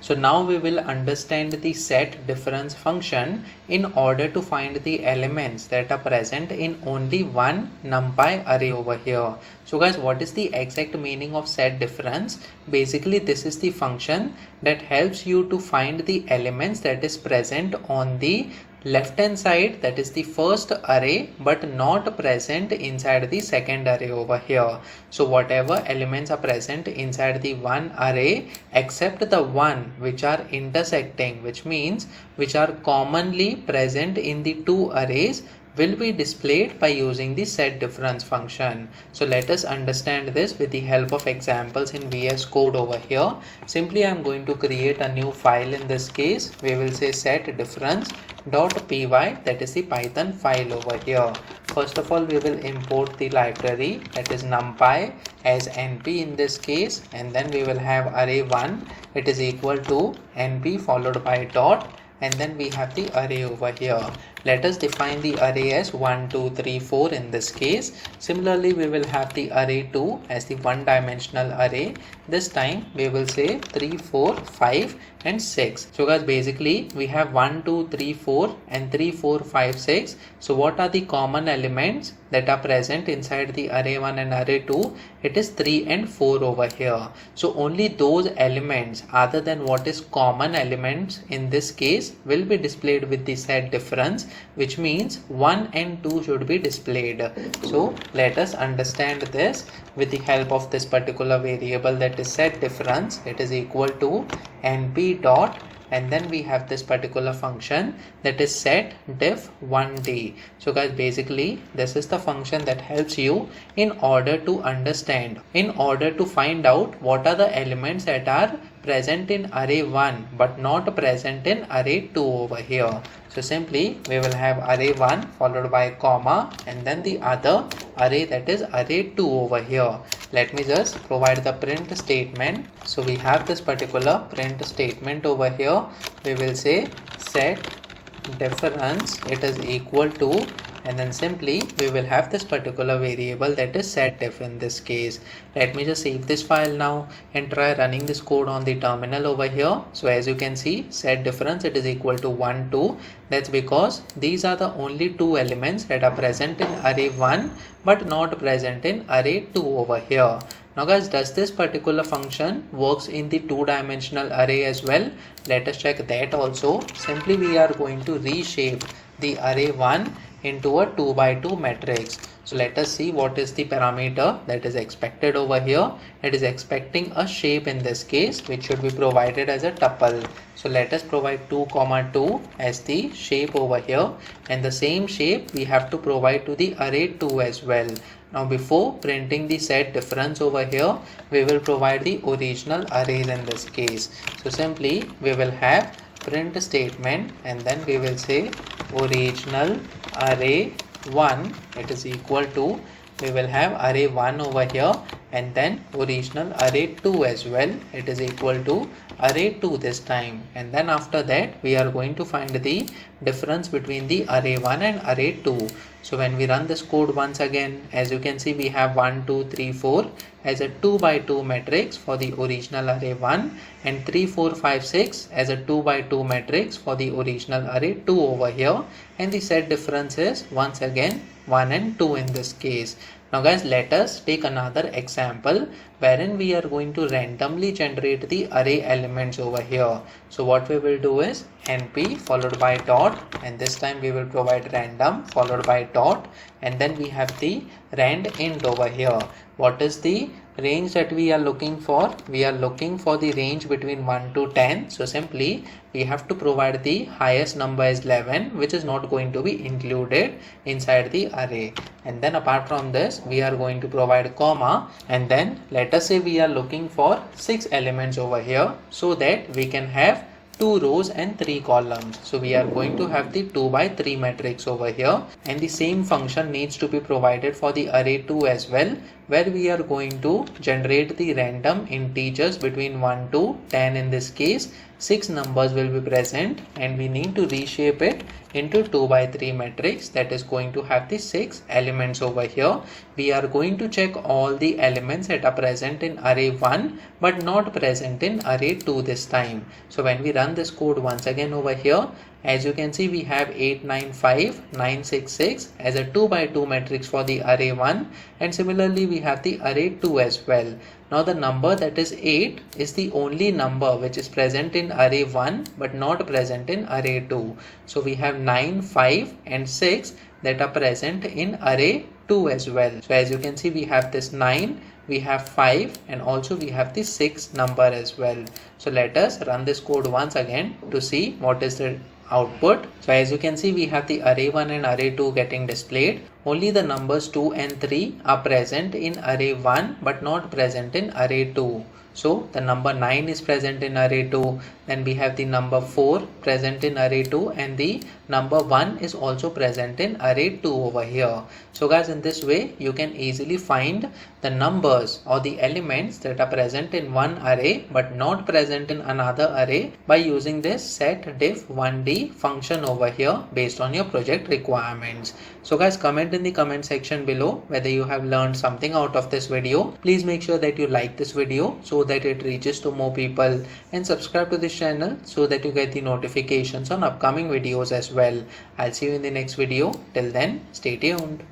So now we will understand the set difference function in order to find the elements that are present in only one NumPy array over here. So guys, what is the exact meaning of set difference? Basically, this is the function that helps you to find the elements that is present on the left hand side, that is the first array, but not present inside the second array over here. So whatever elements are present inside the one array except the one which are intersecting, which means which are commonly present in the two arrays, will be displayed by using the set difference function. So let us understand this with the help of examples in VS Code over here. Simply I am going to create a new file. In this case we will say set difference.py, that is the Python file over here. First of all, we will import the library, that is NumPy as np in this case, and then we will have array1, it is equal to np followed by dot, and then we have the array over here. Let us define the array as 1 2 3 4 in this case. Similarly, we will have the array 2 as the one dimensional array. This time we will say 3 4 5 and 6. So guys, basically we have 1 2 3 4 and 3 4 5 6. So what are the common elements that are present inside the array 1 and array 2? It is 3 and 4 over here. So only those elements other than what is common elements in this case will be displayed with the set difference, which means 1 and 2 should be displayed. So let us understand this with the help of this particular variable, that is set difference. It is equal to np dot, and then we have this particular function, that is set diff 1d. So guys, basically this is the function that helps you in order to understand, in order to find out what are the elements that are present in array 1 but not present in array 2 over here. So simply we will have array 1 followed by comma and then the other array, that is array 2 over here. Let me just provide the print statement. So we have this particular print statement over here. We will say set difference, it is equal to, and then simply we will have this particular variable, that is setdiff in this case. Let me just save this file now and try running this code on the terminal over here. So as you can see, set difference, it is equal to 1 2. That's because these are the only two elements that are present in array 1 but not present in array 2 over here. Now guys, does this particular function works in the two-dimensional array as well? Let us check that also. Simply we are going to reshape the array 1 into a 2 by 2 matrix. So let us see what is the parameter that is expected over here. It is expecting a shape in this case, which should be provided as a tuple. So let us provide 2 comma 2 as the shape over here, and the same shape we have to provide to the array 2 as well. Now before printing the set difference over here, we will provide the original arrays in this case. So simply we will have print statement and then we will say original array 1, it is equal to, we will have array 1 over here and then original array 2 as well, it is equal to array 2 this time, and then after that we are going to find the difference between the array 1 and array 2. So when we run this code once again, as you can see, we have 1 2 3 4 as a 2 by 2 matrix for the original array 1 and 3 4 5 6 as a 2 by 2 matrix for the original array 2 over here, and the set difference is once again 1 and 2 in this case. Now guys, let us take another example wherein we are going to randomly generate the array elements over here. So what we will do is np followed by dot, and this time we will provide random followed by dot, and then we have the rand int over here. What is the range that we are looking for? We are looking for the range between 1 to 10. So simply we have to provide the highest number as 11, which is not going to be included inside the array. And then apart from this, we are going to provide comma, and then let us say we are looking for 6 elements over here so that we can have 2 rows and 3 columns. So we are going to have the 2 by 3 matrix over here, and the same function needs to be provided for the array 2 as well, where we are going to generate the random integers between 1 to 10. In this case, 6 numbers will be present and we need to reshape it into 2 by 3 matrix that is going to have the 6 elements over here. We are going to check all the elements that are present in array 1 but not present in array 2 this time. So when we run this code once again over here, as you can see, we have 895, 966 as a 2 by 2 matrix for the array 1, and similarly we have the array 2 as well. Now the number that is 8 is the only number which is present in array 1 but not present in array 2. So we have 9, 5 and 6 that are present in array 2 as well. So as you can see, we have this 9, we have 5 and also we have the 6 number as well. So let us run this code once again to see what is the output. So as you can see, we have the array 1 and array 2 getting displayed. Only the numbers 2 and 3 are present in array 1 but not present in array 2. So the number 9 is present in array 2, then we have the number 4 present in array 2 and the number 1 is also present in array 2 over here. So guys, in this way you can easily find the numbers or the elements that are present in one array but not present in another array by using this setdiff1d function over here based on your project requirements. So guys, comment in the comment section below whether you have learned something out of this video. Please make sure that you like this video so that it reaches to more people, and subscribe to this channel so that you get the notifications on upcoming videos as well. I'll see you in the next video. Till then, stay tuned.